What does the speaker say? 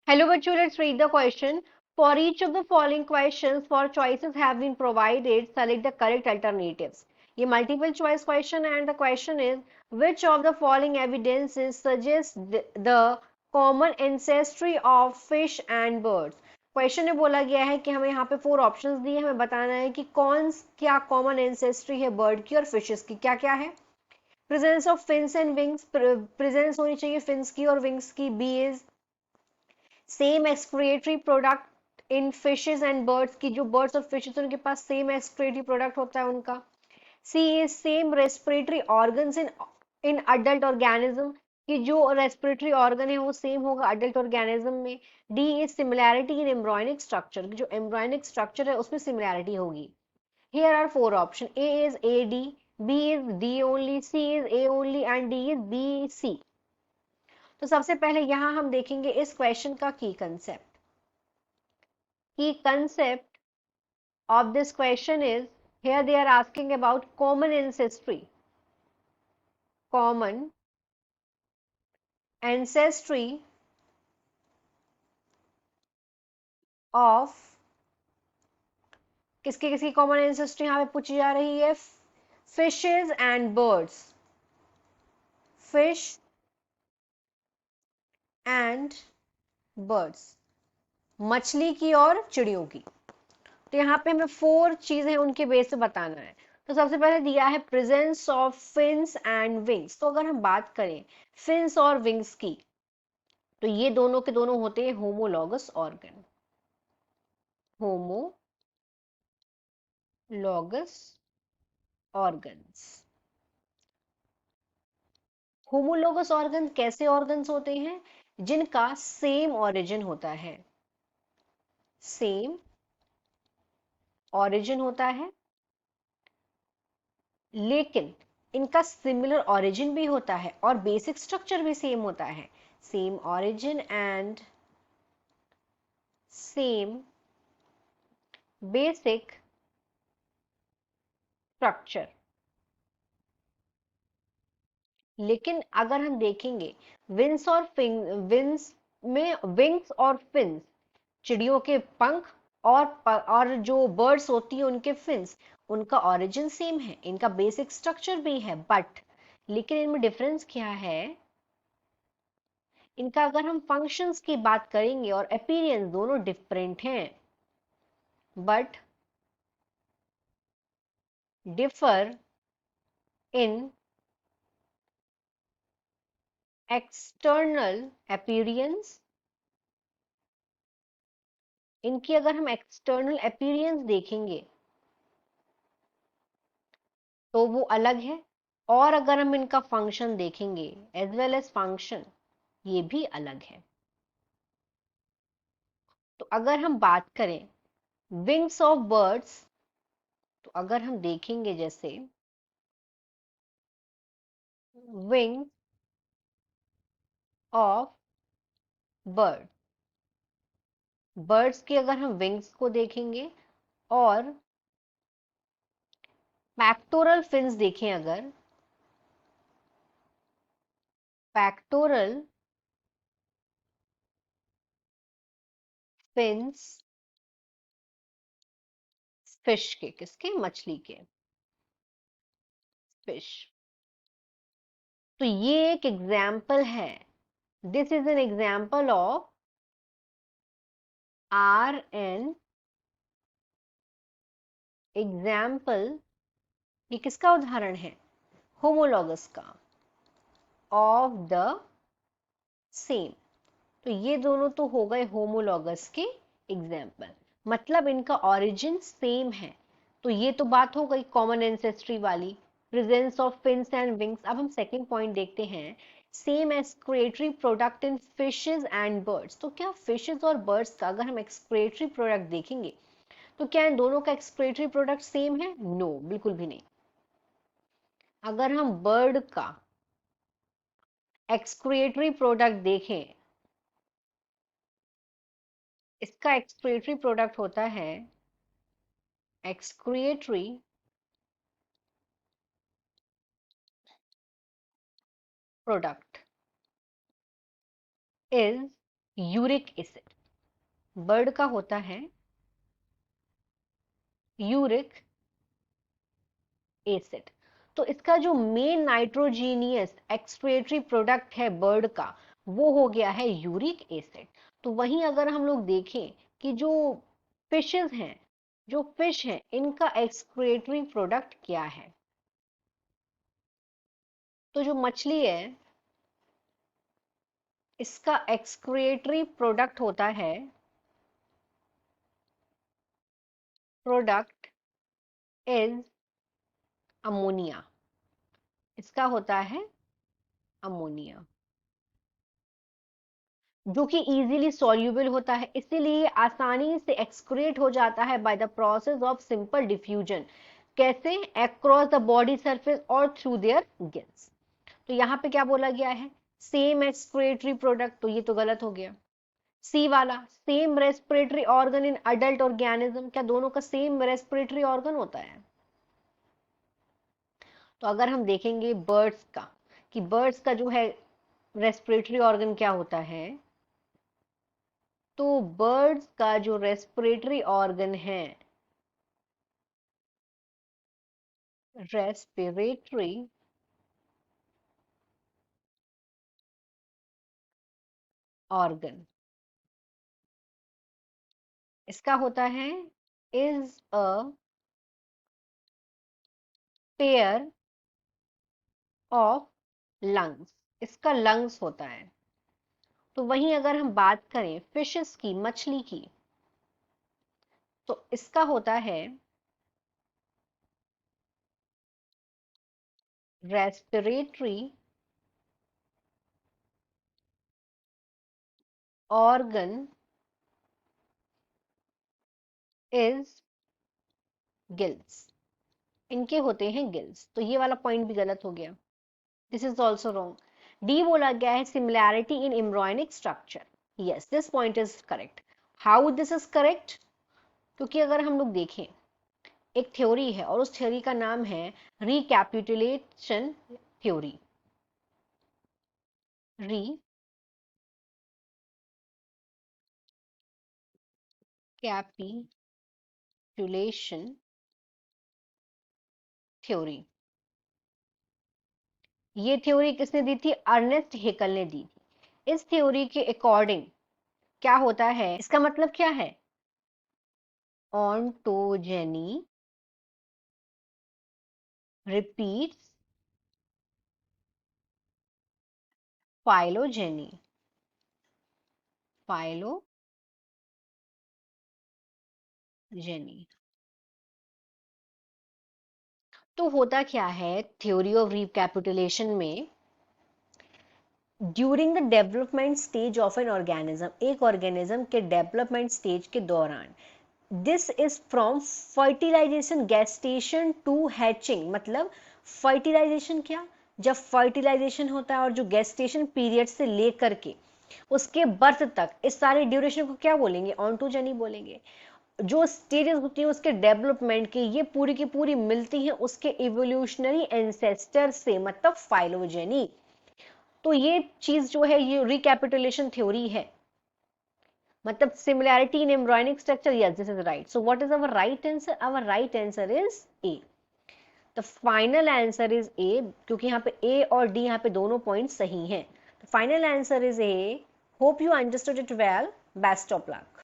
Hello, bachcho, let's read the question. For each of the following questions, for choices have been provided, select the correct alternatives. ये multiple choice question and the question is which of the following evidences suggests the common ancestry of fish and birds. Question में बोला गया है कि हमें यहाँ पे 4 options दिए, हमें बताना है कि कौन क्या कॉमन एंसेस्ट्री है बर्ड की और फिशेस की. क्या क्या है? Presence of fins and wings, presence होनी चाहिए फिन्स की और विंग्स की. B is same excretory product in fishes and birds की, जो बर्ड्स और फिशेस उनके पास सेम एक्सक्रिएटरी प्रोडक्ट होता है उनका. C is same respiratory organs in adult organism, कि जो रेस्पिरेटरी ऑर्गन है वो सेम होगा अडल्ट ऑर्गेनिज्म में. D is similarity in embryonic structure, जो एम्ब्रॉयनिक स्ट्रक्चर है उसमें सिमिलैरिटी होगी. Here are 4 option. A is A D, B is D only, C is A only and D is B C. तो सबसे पहले यहां हम देखेंगे इस क्वेश्चन का की कंसेप्ट. की concept of this question is, here they are asking about common ancestry. Common ancestry of किसकी किसकी कॉमन एंसेस्ट्री यहाँ पे पूछी जा रही है? Fishes and birds. Fish and birds, मछली की और चिड़ियों की. तो यहाँ पे हमें 4 चीजें उनके बेस पे बताना है. तो सबसे पहले दिया है presence of fins and wings. तो अगर हम बात करें फिन्स और विंग्स की, तो ये दोनों के दोनों होते हैं homologous organ. Homologous organs. Homologous organ कैसे ऑर्गन्स होते हैं? जिनका सेम ओरिजिन होता है. सेम ओरिजिन होता है, लेकिन इनका सिमिलर ओरिजिन भी होता है और बेसिक स्ट्रक्चर भी सेम होता है. Same origin and same basic structure. लेकिन अगर हम देखेंगे विंग्स में, विंग्स और फिन्स, चिड़ियों के पंख और जो बर्ड्स होती है उनके फिन्स, उनका ओरिजिन सेम है, इनका बेसिक स्ट्रक्चर भी है. बट लेकिन इनमें डिफरेंस क्या है? इनका अगर हम फंक्शंस की बात करेंगे और अपीयरेंस, दोनों डिफरेंट हैं but differ in external appearance. इनकी अगर हम एक्सटर्नल अपीयरेंस देखेंगे तो वो अलग है, और अगर हम इनका फंक्शन देखेंगे एज वेल एज फंक्शन, ये भी अलग है. तो अगर हम बात करें विंग्स ऑफ बर्ड्स, तो अगर हम देखेंगे जैसे विंग ऑफ बर्ड, बर्ड्स की अगर हम विंग्स को देखेंगे और पैक्टोरल फिन्स देखें, अगर पैक्टोरल फिन्स फिश के, किसके? मछली के, फिश. तो ये एक एग्जाम्पल है. This is an example of or an example. ये किसका उदाहरण है? होमोलॉगस का, ऑफ द सेम. तो ये दोनों तो हो गए होमोलॉगस के एग्जाम्पल, मतलब इनका ओरिजिन सेम है. तो ये तो बात हो गई कॉमन एंसेस्ट्री वाली, presence of fins and wings. अब हम सेकंड पॉइंट देखते हैं, same excretory product in fishes and birds. तो क्या फिशेज और बर्ड्स का अगर हम एक्सक्रिएटरी प्रोडक्ट देखेंगे तो क्या इन दोनों का एक्सक्रिएटरी प्रोडक्ट सेम है? नो, बिल्कुल भी नहीं. अगर हम बर्ड का एक्सक्रिएटरी प्रोडक्ट देखें, इसका एक्सक्रिएटरी प्रोडक्ट होता है excretory product is uric acid, bird का होता है यूरिक एसिड। तो इसका जो मेन नाइट्रोजीनियस एक्सक्रीटरी प्रोडक्ट है बर्ड का, वो हो गया है यूरिक एसिड। तो वहीं अगर हम लोग देखें कि जो फिशेस हैं, जो फिश हैं, इनका एक्सक्रीटरी प्रोडक्ट क्या है, तो जो मछली है इसका एक्सक्रीटरी प्रोडक्ट होता है, प्रोडक्ट इज अमोनिया। इसका होता है अमोनिया, जो कि इजीली सॉल्यूबल होता है, इसीलिए आसानी से एक्सक्रीट हो जाता है by the process of simple diffusion. कैसे? अक्रॉस द बॉडी सरफेस और थ्रू देयर गिल्स। तो यहाँ पे क्या बोला गया है? सेम एक्सक्रीटरी प्रोडक्ट, तो ये तो गलत हो गया। सी वाला, same respiratory organ in adult organism, क्या दोनों का सेम रेस्पिरेटरी ऑर्गन होता है? तो अगर हम देखेंगे बर्ड्स का, कि बर्ड्स का जो है रेस्पिरेटरी ऑर्गन क्या होता है, तो बर्ड्स का जो रेस्पिरेटरी ऑर्गन है, रेस्पिरेटरी ऑर्गन, इसका होता है is a pair of lungs, इसका लंग्स होता है। तो वहीं अगर हम बात करें फिशेस की, मछली की, तो इसका होता है रेस्पिरेटरी ऑर्गन इज गिल्स, इनके होते हैं गिल्स। तो ये वाला पॉइंट भी गलत हो गया, this is also wrong. D बोला गया है similarity in embryonic structure, yes this point is correct. How this is correct? क्योंकि अगर हम लोग देखें, एक थ्योरी है और उस थ्योरी का नाम है रिकैपिटुलेशन थ्योरी, रिकैपिटुलेशन थ्योरी। ये थ्योरी किसने दी थी? अर्नेस्ट हेकल ने दी थी। इस थ्योरी के अकॉर्डिंग क्या होता है, इसका मतलब क्या है? Ontogeny repeats phylogeny, phylogeny. तो होता क्या है थ्योरी ऑफ रिकैपिटुलेशन में, during the development stage of an organism, एक ऑर्गेनिज्म के डेवलपमेंट स्टेज के दौरान, this is from fertilisation gestation to hatching, मतलब फर्टिलाइजेशन क्या, जब फर्टिलाइजेशन होता है और जो गैस्टेशन पीरियड से लेकर के उसके बर्थ तक, इस सारे ड्यूरेशन को क्या बोलेंगे? ऑन्टोजेनी बोलेंगे। जो स्टेजेस होती है उसके डेवलपमेंट की, ये पूरी की पूरी मिलती हैं उसके इवोल्यूशनरी एंसेस्टर से, मतलब फाइलोजेनी। तो ये चीज जो है ये रिकैपिटुलेशन थ्योरी है, मतलब similarity in embryonic structure, yes this is right. So what is our right answer? Our right answer is a, the final answer is a, क्योंकि यहाँ पे ए और डी यहाँ पे दोनों पॉइंट सही हैं। Final answer is a. Hope you understood it well, best of luck.